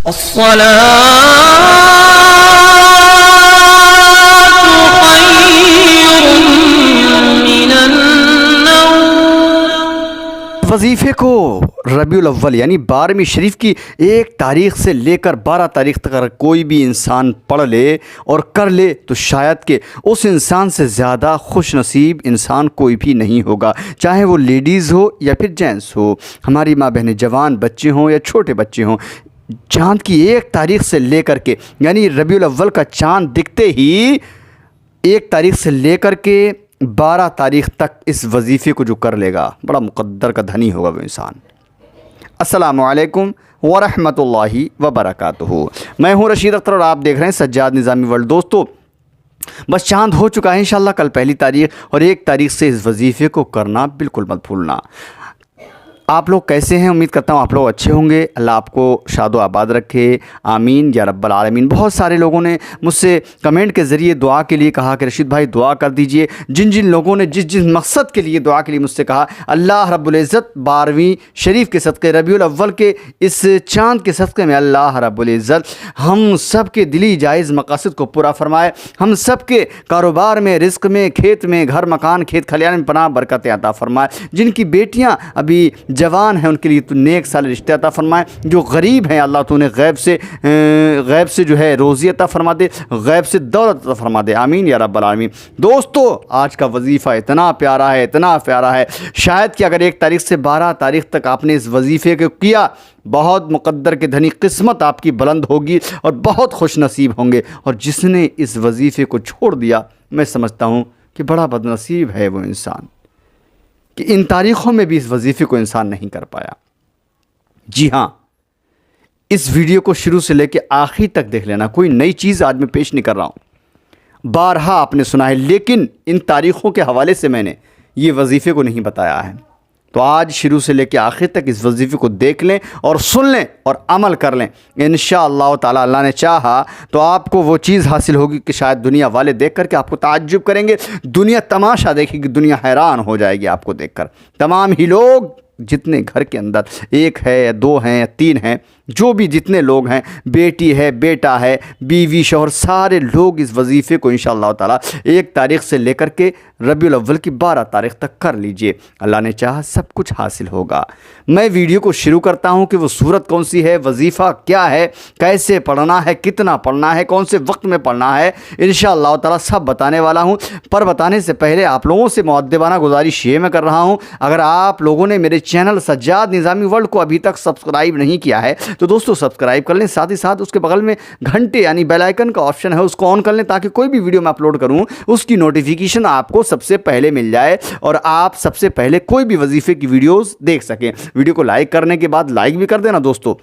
वजीफ़े को रबीउल अव्वल यानी 12वीं शरीफ की 1 तारीख़ से लेकर 12 तारीख़ तक अगर कोई भी इंसान पढ़ ले और कर ले तो शायद कि उस इंसान से ज़्यादा खुश नसीब इंसान कोई भी नहीं होगा, चाहे वो लेडीज़ हो या फिर जेंट्स हो, हमारी माँ बहनें, जवान बच्चे हों या छोटे बच्चे हों। चाँद की 1 तारीख़ से लेकर के यानी रबीउल अव्वल का चाँद दिखते ही 1 तारीख़ से लेकर के 12 तारीख़ तक इस वजीफ़े को जो कर लेगा बड़ा मुक़द्दर का धनी होगा वो इंसान। अस्सलामु अलैकुम व रहमतुल्लाहि व बरकातुहू। मैं हूँ रशीद अख्तर और आप देख रहे हैं सज्जाद निज़ामी वर्ल्ड। दोस्तों, बस चाँद हो चुका है इंशाल्लाह कल 1 तारीख़ और 1 तारीख़ से इस वजीफ़े को करना बिल्कुल मत भूलना। आप लोग कैसे हैं? उम्मीद करता हूँ आप लोग अच्छे होंगे। अल्लाह आपको शादो आबाद रखे, आमीन या रब्बल आलमीन। बहुत सारे लोगों ने मुझसे कमेंट के ज़रिए दुआ के लिए कहा कि रशीद भाई दुआ कर दीजिए। जिन जिन लोगों ने जिस जिस मकसद के लिए दुआ के लिए मुझसे कहा, अल्लाह रब्बुल इज़्ज़त 12वीं शरीफ के सदक़े, रबीउल अव्वल के इस चाँद के सदक़े में अल्लाह रब्बुल इज़्ज़त हम सब के दिली जायज़ मकासद को पूरा फ़रमाए। हम सब के कारोबार में, रिज़्क़ में, खेत में, घर मकान, खेत खलियान में पनाह बरकत अता फ़रमाए। जिनकी बेटियाँ अभी जवान हैं उनके लिए तो नेक साल रिश्ते अता फ़रमाए। जो गरीब हैं अल्लाह तूने गैब से जो है रोज़ी अता फ़रमा दे, गैब से दौलत अता फ़रमा दे, आमीन या रब्बल आलमीन। दोस्तों, आज का वजीफ़ा इतना प्यारा है, इतना प्यारा है, शायद कि अगर 1 तारीख़ से 12 तारीख़ तक आपने इस वजीफ़े को किया, बहुत मुक़द्दर के धनी, किस्मत आपकी बुलंद होगी और बहुत खुश नसीब होंगे। और जिसने इस वजीफ़े को छोड़ दिया, मैं समझता हूँ कि बड़ा बदनसीब है वो इंसान कि इन तारीख़ों में भी इस वजीफ़े को इंसान नहीं कर पाया। जी हाँ, इस वीडियो को शुरू से लेकर आखिर तक देख लेना। कोई नई चीज़ आज मैं पेश नहीं कर रहा हूँ, बारहा आपने सुना है, लेकिन इन तारीख़ों के हवाले से मैंने ये वजीफ़े को नहीं बताया है। तो आज शुरू से लेकर आखिर तक इस वजीफ़े को देख लें और सुन लें और अमल कर लें। इंशाअल्लाह ताला अल्लाह ने चाहा तो आपको वो चीज़ हासिल होगी कि शायद दुनिया वाले देख कर के आपको ताज्जुब करेंगे, दुनिया तमाशा देखेगी, दुनिया हैरान हो जाएगी आपको देखकर। तमाम ही लोग जितने घर के अंदर 1 है या 2 हैं या 3 हैं, जो भी जितने लोग हैं, बेटी है, बेटा है, बीवी, शौहर, सारे लोग इस वजीफ़े को इंशाअल्लाह ताला 1 तारीख़ से लेकर के रबीउल अव्वल की 12 तारीख़ तक कर लीजिए। अल्लाह ने चाहा सब कुछ हासिल होगा। मैं वीडियो को शुरू करता हूँ कि वो सूरत कौन सी है, वजीफ़ा क्या है, कैसे पढ़ना है, कितना पढ़ना है, कौन से वक्त में पढ़ना है, इंशाअल्लाह ताला सब बताने वाला हूँ। पर बताने से पहले आप लोगों से मुअद्दबाना गुजारिश ये मैं कर रहा हूँ, अगर आप लोगों ने मेरे चैनल सज्जाद निज़ामी वर्ल्ड को अभी तक सब्सक्राइब नहीं किया है तो दोस्तों सब्सक्राइब कर लें। साथ ही साथ उसके बगल में घंटे यानी बेल आइकन का ऑप्शन है, उसको ऑन कर लें ताकि कोई भी वीडियो मैं अपलोड करूं उसकी नोटिफिकेशन आपको सबसे पहले मिल जाए और आप सबसे पहले कोई भी वजीफ़े की वीडियोस देख सकें। वीडियो को लाइक करने के बाद लाइक भी कर देना दोस्तों,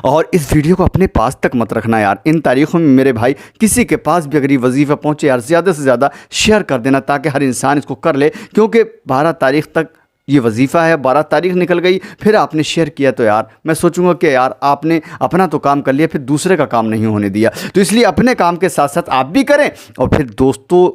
और इस वीडियो को अपने पास तक मत रखना यार। इन तारीख़ों में मेरे भाई किसी के पास भी अगर ये वजीफ़ा पहुँचे यार, ज़्यादा से ज़्यादा शेयर कर देना ताकि हर इंसान इसको कर ले, क्योंकि 12 तारीख़ तक ये वजीफ़ा है। 12 तारीख़ निकल गई, फिर आपने शेयर किया तो यार मैं सोचूंगा कि यार आपने अपना तो काम कर लिया, फिर दूसरे का काम नहीं होने दिया। तो इसलिए अपने काम के साथ साथ आप भी करें और फिर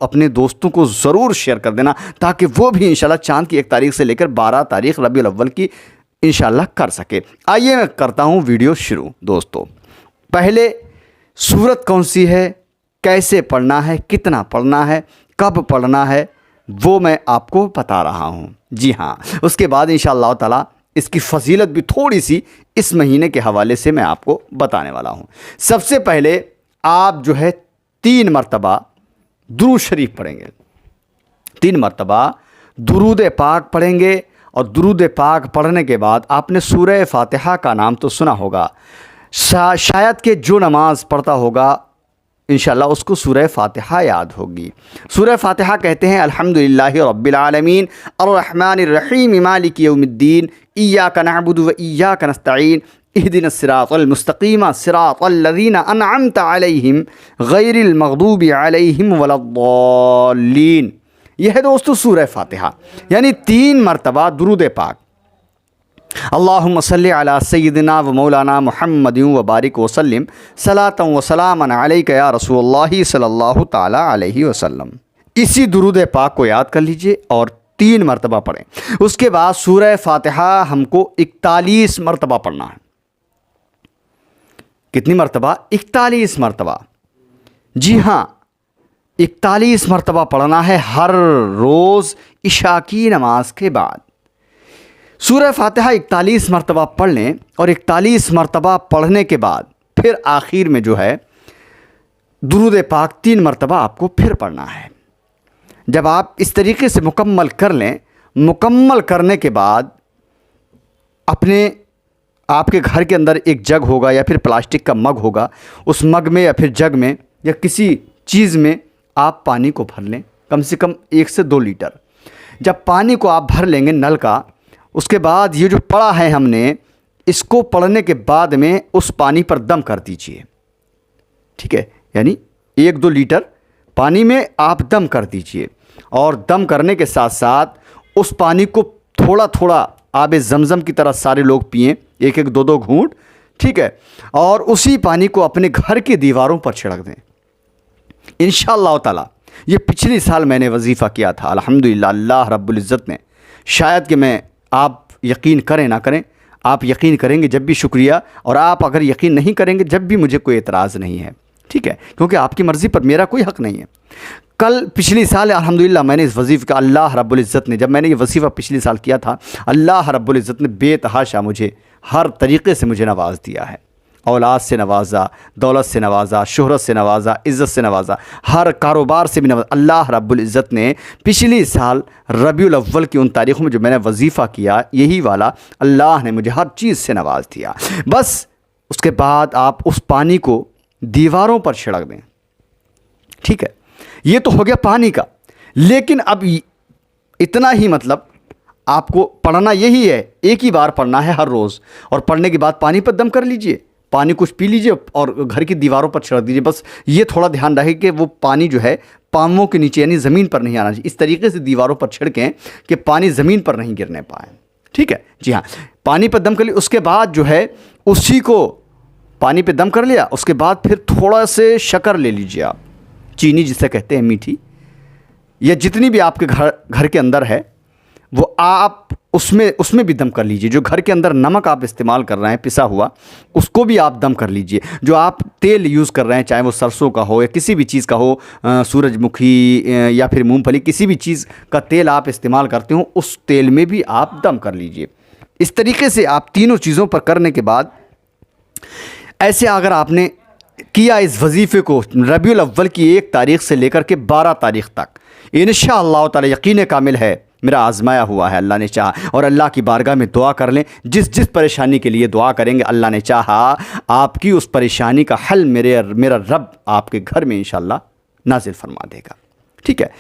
अपने दोस्तों को ज़रूर शेयर कर देना ताकि वो भी इंशाल्लाह चाँद की 1 तारीख़ से लेकर 12 तारीख़ रबीउल अव्वल की इंशाल्लाह कर सके। आइए मैं करता हूँ वीडियो शुरू। दोस्तों, पहले सूरत कौन सी है, कैसे पढ़ना है, कितना पढ़ना है, कब पढ़ना है, वो मैं आपको बता रहा हूँ। जी हाँ, उसके बाद इंशाअल्लाह ताला इसकी फजीलत भी थोड़ी सी इस महीने के हवाले से मैं आपको बताने वाला हूँ। सबसे पहले आप जो है 3 मरतबा दुरूद शरीफ पढ़ेंगे, 3 मरतबा दुरूद पाक पढ़ेंगे। और दुरूद पाक पढ़ने के बाद आपने सूरह फातिहा का नाम तो सुना होगा, शायद कि जो नमाज पढ़ता होगा इंशाअल्लाह उसको सूरह फातिहा याद होगी। सूरह फातिहा कहते हैं अल्हम्दुलिल्लाहि रब्बिल आलमीन अर्रहमानिर रहीम मालिकि यौमिद्दीन इय्याका नअबुदु व इय्याका नस्तईन इहदिनस सिरातल मुस्तकीम सिरातल लज़ीना अनअमत अलैहिम गैरिल मग़दूबि अलैहिम वलद्दाल्लीन। यह है दोस्तों सूरह फातिहा, यानी 3 मरतबा दुरूद पाक। अल्लाहुम्मा सल्लि अला सय्यिदिना व मौलाना मुहम्मदिन व बारिक वसल्लिम सलातन व सलामन अलैका या रसूलुल्लाह सल्लल्लाहु ताला अलैहि वसल्लम। इसी दुरूद पाक को याद कर लीजिए और 3 मरतबा पढ़ें। उसके बाद सूरह फातिहा हमको 41 मरतबा पढ़ना है। कितनी मरतबा? 41 मरतबा। जी हाँ, 41 मरतबा पढ़ना है हर रोज़ इशा की नमाज के बाद। सूरह फातिहा 41 मरतबा पढ़ लें और 41 मरतबा पढ़ने के बाद फिर आखिर में जो है दुरूद पाक 3 मरतबा आपको फिर पढ़ना है। जब आप इस तरीके से मुकम्मल कर लें, मुकम्मल करने के बाद आपके घर के अंदर एक जग होगा या फिर प्लास्टिक का मग होगा, उस मग में या फिर जग में या किसी चीज़ में आप पानी को भर लें, कम से कम 1 से 2 लीटर। जब पानी को आप भर लेंगे नल का, उसके बाद ये जो पढ़ा है हमने, इसको पढ़ने के बाद में उस पानी पर दम कर दीजिए। ठीक है, यानी 1-2 लीटर पानी में आप दम कर दीजिए और दम करने के साथ साथ उस पानी को थोड़ा थोड़ा आबे ज़मज़म की तरह सारे लोग पिएं, 1-1 2-2 घूंट। ठीक है, और उसी पानी को अपने घर की दीवारों पर छिड़क दें इंशाअल्लाह ताला। ये पिछले साल मैंने वजीफ़ा किया था, अल्हम्दुलिल्लाह अल्लाह रब्बुल इज़्ज़त ने, शायद कि आप यकीन करें ना करें, आप यकीन करेंगे जब भी शुक्रिया, और आप अगर यकीन नहीं करेंगे जब भी मुझे कोई एतराज़ नहीं है। ठीक है, क्योंकि आपकी मर्ज़ी पर मेरा कोई हक़ नहीं है। पिछले साल अल्हम्दुलिल्लाह मैंने इस वजीफ़े का, अल्लाह रब्बुल इज़्ज़त ने, जब मैंने ये वजीफ़ा पिछले साल किया था, अल्लाह रब्बुल इज़्ज़त ने बेतहाशा मुझे हर तरीक़े से मुझे नवाज़ दिया है। औलाद से नवाज़ा, दौलत से नवाज़ा, शोहरत से नवाज़ा, इज़्ज़त से नवाज़ा, हर कारोबार से भी नवाज़ा। अल्लाह रब्बुल इज़्ज़त ने पिछले साल रबीउल अव्वल की उन तारीख़ों में जो मैंने वजीफ़ा किया, यही वाला अल्लाह ने मुझे हर चीज़ से नवाज़ दिया। बस उसके बाद आप उस पानी को दीवारों पर छिड़क दें। ठीक है, ये तो हो गया पानी का। लेकिन अब इतना ही, मतलब आपको पढ़ना यही है, एक ही बार पढ़ना है हर रोज़, और पढ़ने के बाद पानी पर दम कर लीजिए, पानी कुछ पी लीजिए और घर की दीवारों पर छिड़क दीजिए। बस ये थोड़ा ध्यान रहे कि वो पानी जो है पाँवों के नीचे यानी ज़मीन पर नहीं आना चाहिए। इस तरीके से दीवारों पर छिड़कें कि पानी ज़मीन पर नहीं गिरने पाए। ठीक है, जी हाँ, पानी पर दम कर लिया। उसके बाद जो है उसी को पानी पे दम कर लिया, उसके बाद फिर थोड़ा से शक्कर ले लीजिए आप, चीनी जिसे कहते हैं मीठी, या जितनी भी आपके घर के अंदर है वो आप उसमें भी दम कर लीजिए। जो घर के अंदर नमक आप इस्तेमाल कर रहे हैं पिसा हुआ, उसको भी आप दम कर लीजिए। जो आप तेल यूज़ कर रहे हैं, चाहे वो सरसों का हो या किसी भी चीज़ का हो, सूरजमुखी या फिर मूंगफली, किसी भी चीज़ का तेल आप इस्तेमाल करते हो, उस तेल में भी आप दम कर लीजिए। इस तरीके से आप तीनों चीज़ों पर करने के बाद, ऐसे अगर आपने किया इस वजीफ़े को रबीउल अव्वल की 1 तारीख़ से लेकर के 12 तारीख़ तक, इंशाअल्लाह ताला यकीन कामिल है मेरा आज़माया हुआ है, अल्लाह ने चाहा। और अल्लाह की बारगाह में दुआ कर लें, जिस परेशानी के लिए दुआ करेंगे, अल्लाह ने चाहा आपकी उस परेशानी का हल मेरा रब आपके घर में इंशाअल्लाह नाजिल फरमा देगा। ठीक है,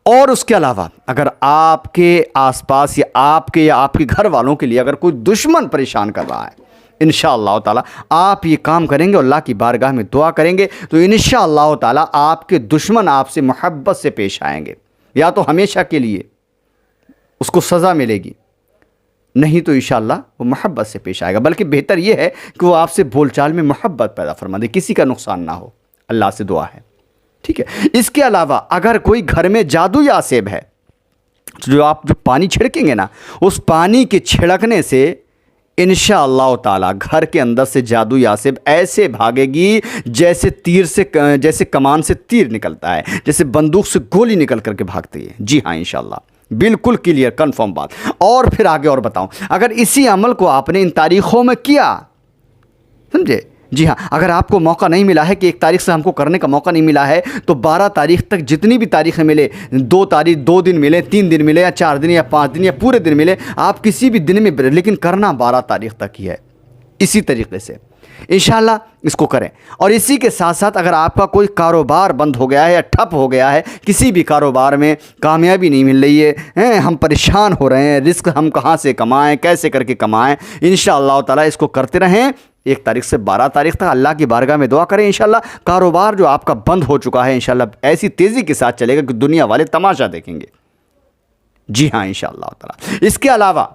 और उसके अलावा अगर आपके आसपास या आपके घर वालों के लिए अगर कोई दुश्मन परेशान कर रहा है, इंशाअल्लाह ताला आप ये काम करेंगे और अल्लाह की बारगाह में दुआ करेंगे तो इंशाअल्लाह ताला आपके दुश्मन आपसे मोहब्बत से पेश आएंगे। या तो हमेशा के लिए उसको सज़ा मिलेगी, नहीं तो इंशाअल्लाह वो मोहब्बत से पेश आएगा। बल्कि बेहतर ये है कि वो आपसे बोलचाल में मोहब्बत पैदा फरमा दे, किसी का नुकसान ना हो, अल्लाह से दुआ है। ठीक है, इसके अलावा अगर कोई घर में जादू या सेब है, जो पानी छिड़केंगे ना, उस पानी के छिड़कने से इंशाअल्लाह ताला घर के अंदर से जादू यासेब ऐसे भागेगी जैसे कमान से तीर निकलता है, जैसे बंदूक से गोली निकल करके भागती है। जी हाँ, इंशाअल्लाह, बिल्कुल क्लियर कंफर्म बात। और फिर आगे और बताऊं, अगर इसी अमल को आपने इन तारीख़ों में किया, समझे, जी हाँ, अगर आपको मौका नहीं मिला है कि 1 तारीख़ से हमको करने का मौका नहीं मिला है, तो 12 तारीख़ तक जितनी भी तारीख़ें मिले, 2 दिन मिले, 3 दिन मिले, या 4 दिन या 5 दिन या पूरे दिन मिले, आप किसी भी दिन में, लेकिन करना 12 तारीख़ तक ही है। इसी तरीके से इंशाअल्लाह इसको करें। और इसी के साथ साथ अगर आपका कोई कारोबार बंद हो गया है या ठप हो गया है, किसी भी कारोबार में कामयाबी नहीं मिल रही है, हम परेशान हो रहे हैं, रिस्क हम कहाँ से कमाएं, कैसे करके कमाएं, इंशाअल्लाह ताला इसको करते रहें। 1 तारीख़ से 12 तारीख़ तक अल्लाह की बारगाह में दुआ करें, इंशाअल्लाह कारोबार जो आपका बंद हो चुका है इंशाअल्लाह ऐसी तेज़ी के साथ चलेगा कि दुनिया वाले तमाशा देखेंगे। जी हाँ, इंशाअल्लाह ताला। इसके अलावा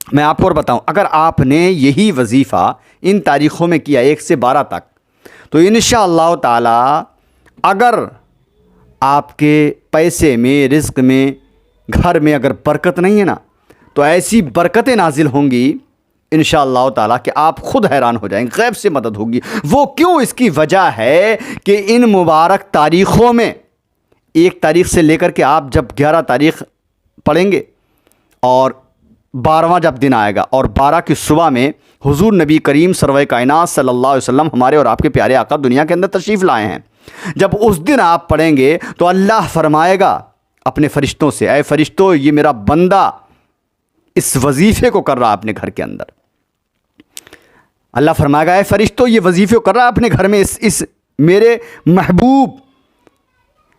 मैं आपको और बताऊं, अगर आपने यही वजीफ़ा इन तारीख़ों में किया 1 से 12 तक, तो इंशाअल्लाह ताला अगर आपके पैसे में, रिज़्क में, घर में अगर बरकत नहीं है ना, तो ऐसी बरकतें नाजिल होंगी इंशाअल्लाह ताला कि आप खुद हैरान हो जाएंगे, गैब से मदद होगी। वो क्यों? इसकी वजह है कि इन मुबारक तारीख़ों में 1 तारीख़ से लेकर के आप जब 11 तारीख़ पढ़ेंगे और 12वां जब दिन आएगा और 12 की सुबह में हुजूर नबी करीम सरवर कायनात सल्लल्लाहु अलैहि वसल्लम हमारे और आपके प्यारे आका दुनिया के अंदर तशरीफ़ लाए हैं। जब उस दिन आप पढ़ेंगे तो अल्लाह फरमाएगा अपने फ़रिश्तों से, ऐ फ़रिश्तों, ये मेरा बंदा इस वजीफ़े को कर रहा है अपने घर के अंदर। अल्लाह फरमाएगा, ऐ फ़रिश्तों, ये वजीफ़े को कर रहा है अपने घर में, इस मेरे महबूब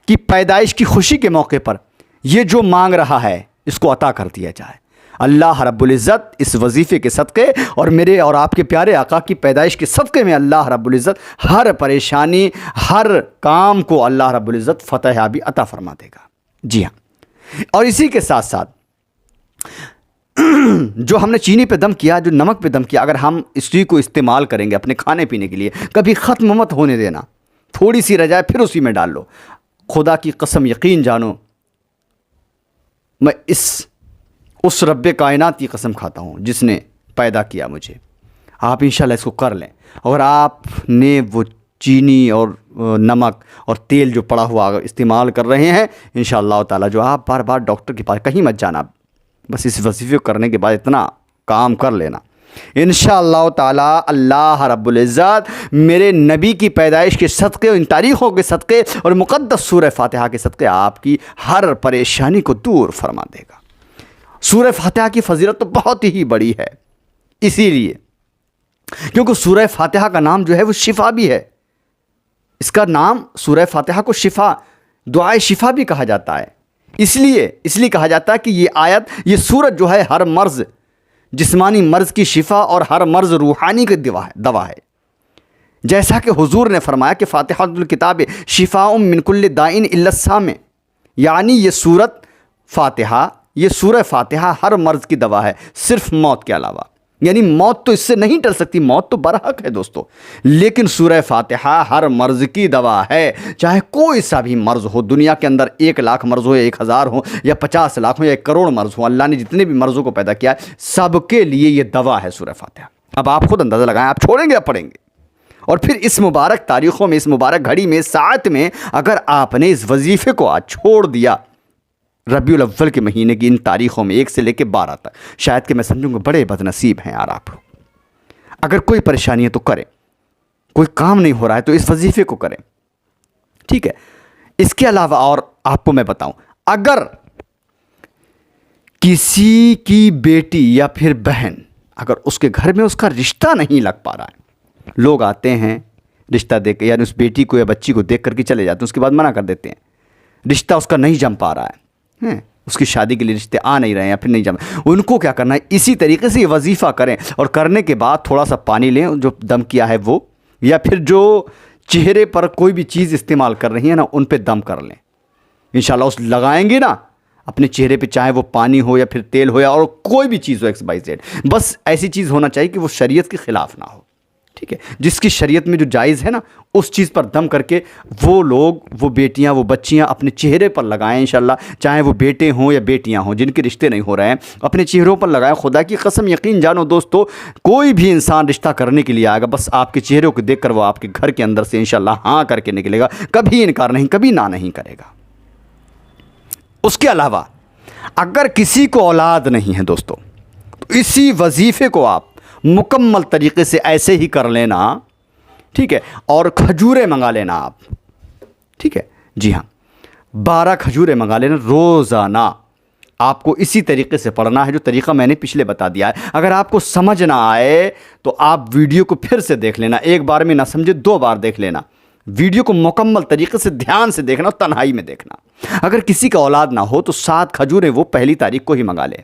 की पैदाइश की खुशी के मौके पर ये जो मांग रहा है इसको अता कर दिया जाए। अल्लाह रब्बुल इज़्ज़त इस वजीफ़े के सदक़े और मेरे और आपके प्यारे आका की पैदाइश के सदक़े में अल्लाह रब्बुल इज़्ज़त हर परेशानी, हर काम को अल्लाह रब्बुल इज़्ज़त फ़तह अता फरमा देगा। जी हाँ, और इसी के साथ साथ जो हमने चीनी पे दम किया, जो नमक पे दम किया, अगर हम इसी को इस्तेमाल करेंगे अपने खाने पीने के लिए, कभी ख़त्म मत होने देना। थोड़ी सी रह जाए फिर उसी में डाल लो। खुदा की कसम, यकीन जानो, मैं उस रब्बे कायनात की कसम खाता हूँ जिसने पैदा किया मुझे। आप इंशाल्लाह इसको कर लें। और आपने वो चीनी और नमक और तेल जो पड़ा हुआ इस्तेमाल कर रहे हैं, इंशाअल्लाह ताला जो आप बार बार डॉक्टर के पास कहीं मत जाना, बस इस वजीफ़े को करने के बाद इतना काम कर लेना, इंशाअल्लाह ताला अल्लाह रब्बुल इज़्ज़त मेरे नबी की पैदाइश के सदक़े, इन तारीख़ों के सदक़े और मुक़द्दस सूरह फ़ातिहा के सदक़े आपकी हर परेशानी को दूर फरमा देगा। सूरह फ़ातिहा की फ़जीलत तो बहुत ही बड़ी है, इसीलिए क्योंकि सूरह फ़ातिहा का नाम जो है वो शिफ़ा भी है। इसका नाम सूरह फ़ातिहा को शिफ़ा, दुआए शिफ़ा भी कहा जाता है। इसलिए कहा जाता है कि ये आयत, ये सूरत जो है हर मर्ज़, जिस्मानी मर्ज़ की शिफ़ा और हर मर्ज़ रूहानी की दवा है। जैसा कि हुजूर ने फरमाया कि फ़ातिहातुल किताब शिफ़ाउम मिन कुल्लि दाइन इल्ला साम, यानी ये सूरत फ़ातिहा, ये सूरह फ़ातिहा हर मर्ज़ की दवा है सिर्फ मौत के अलावा। यानी मौत तो इससे नहीं टल सकती, मौत तो बरहक है दोस्तों, लेकिन सूरह फ़ातिहा हर मर्ज़ की दवा है। चाहे कोई सा भी मर्ज़ हो, दुनिया के अंदर 1 लाख मर्ज़ हो या 1000 हो या 50 लाख हो या 1 करोड़ मर्ज़ हो, अल्लाह ने जितने भी मर्ज़ों को पैदा किया है सबके लिए ये दवा है सूरह फ़ातिहा। अब आप खुद अंदाज़ा लगाएं, आप छोड़ेंगे या पढ़ेंगे? और फिर इस मुबारक तारीख़ों में, इस मुबारक घड़ी में, साथ में अगर आपने इस वजीफ़े को आज छोड़ दिया, रबीउल अव्वल के महीने की इन तारीख़ों में 1 से लेकर 12 तक, शायद कि मैं समझूंगा बड़े बदनसीब हैं यार आप। अगर कोई परेशानी है तो करें, कोई काम नहीं हो रहा है तो इस वजीफ़े को करें, ठीक है। इसके अलावा और आपको मैं बताऊं, अगर किसी की बेटी या फिर बहन, अगर उसके घर में उसका रिश्ता नहीं लग पा रहा है, लोग आते हैं रिश्ता देख के, यानी उस बेटी को या बच्ची को देख करके चले जाते हैं, उसके बाद मना कर देते हैं, रिश्ता उसका नहीं जम पा रहा है, उसकी शादी के लिए रिश्ते आ नहीं रहे हैं या फिर नहीं जम, उनको क्या करना है, इसी तरीके से ये वजीफ़ा करें और करने के बाद थोड़ा सा पानी लें जो दम किया है वो, या फिर जो चेहरे पर कोई भी चीज़ इस्तेमाल कर रही है ना, उन पे दम कर लें। इंशाल्लाह उस लगाएंगे ना अपने चेहरे पे, चाहे वो पानी हो या फिर तेल हो या और कोई भी चीज़ हो XYZ, बस ऐसी चीज़ होना चाहिए कि वो शरीयत के ख़िलाफ़ ना हो, ठीक है। जिसकी शरीयत में जो जायज़ है ना, उस चीज़ पर दम करके वो लोग, वो बेटियां, वो बच्चियां अपने चेहरे पर लगाएं इंशाल्लाह, चाहे वो बेटे हों या बेटियां हों जिनके रिश्ते नहीं हो रहे हैं, अपने चेहरों पर लगाएं। खुदा की कसम, यकीन जानो दोस्तों, कोई भी इंसान रिश्ता करने के लिए आएगा, बस आपके चेहरों को देखकर वो आपके घर के अंदर से इंशाल्लाह हाँ करके निकलेगा, कभी इनकार नहीं, कभी ना नहीं करेगा। उसके अलावा अगर किसी को औलाद नहीं है दोस्तों, तो इसी वजीफ़े को आप मुकम्मल तरीके से ऐसे ही कर लेना, ठीक है। और खजूरें मंगा लेना आप, ठीक है। जी हाँ, 12 खजूरें मंगा लेना रोज़ाना। आपको इसी तरीके से पढ़ना है जो तरीक़ा मैंने पिछले बता दिया है। अगर आपको समझ ना आए तो आप वीडियो को फिर से देख लेना, एक बार में ना समझे 2 बार देख लेना। वीडियो को मुकम्मल तरीके से ध्यान से देखना और तन्हाई में देखना। अगर किसी का औलाद ना हो तो 7 खजूरें वो पहली तारीख को ही मंगा ले।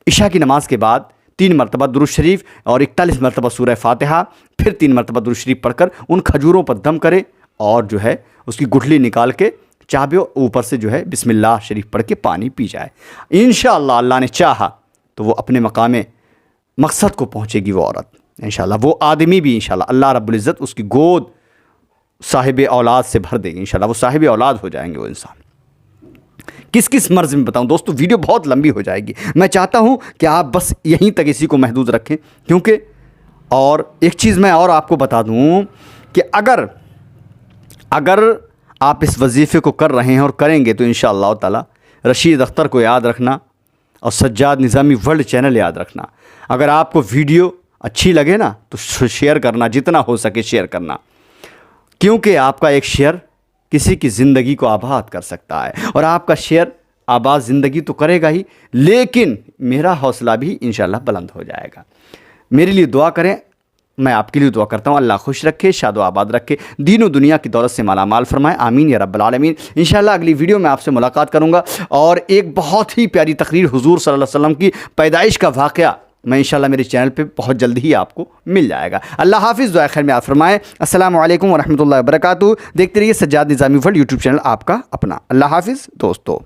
इशा की नमाज के बाद 3 मरतबा दुरूद शरीफ और 41 मरतबा सूरह फ़ातिहा, फिर 3 मरतबा दुरूद शरीफ पढ़कर उन खजूरों पर दम करे और जो है उसकी गुठली निकाल के चाबे ऊपर से जो है बिस्मिल्लाह शरीफ पढ़ के पानी पी जाए। इंशाअल्लाह अल्लाह ने चाहा तो वो अपने मकामे मकसद को पहुँचेगी वो औरत इंशाअल्लाह। वो आदमी भी इंशाअल्लाह अल्लाह रब्बुल इज़्ज़त उसकी गोद साहिब औलाद से भर देगी इंशाअल्लाह। वो साहिब औलाद हो जाएंगे वो इंसान। किस किस मर्ज़ में बताऊं दोस्तों, वीडियो बहुत लंबी हो जाएगी। मैं चाहता हूं कि आप बस यहीं तक इसी को महदूद रखें, क्योंकि और एक चीज़ मैं और आपको बता दूं कि अगर आप इस वजीफ़े को कर रहे हैं और करेंगे तो इंशाअल्लाह ताला रशीद अख्तर को याद रखना और सज्जाद निज़ामी वर्ल्ड चैनल याद रखना। अगर आपको वीडियो अच्छी लगे ना तो शेयर करना, जितना हो सके शेयर करना, क्योंकि आपका एक शेयर किसी की ज़िंदगी को आबाद कर सकता है। और आपका शेयर आबाद ज़िंदगी तो करेगा ही, लेकिन मेरा हौसला भी इंशाअल्लाह बुलंद हो जाएगा। मेरे लिए दुआ करें, मैं आपके लिए दुआ करता हूँ। अल्लाह खुश रखे, शादो आबाद रखे, दीन व दुनिया की दौलत से माला माल फरमाए, आमीन या रब्बल आलमीन। इंशाअल्लाह अगली वीडियो में आपसे मुलाकात करूँगा और एक बहुत ही प्यारी तकरीर हुजूर सल्लल्लाहु अलैहि वसल्लम की पैदाइश का वाक़या मैं इंशाअल्लाह मेरे चैनल पे बहुत जल्द ही आपको मिल जाएगा। अल्लाह हाफ़िज़, दुआ खैर में आप फरमाएँ। अस्सलामु अलैकुम व रहमतुल्लाहि व बरकातुहू। देखते रहिए सज्जाद निज़ामी वर्ल्ड यूट्यूब चैनल, आपका अपना। अल्लाह हाफ़िज़ दोस्तों।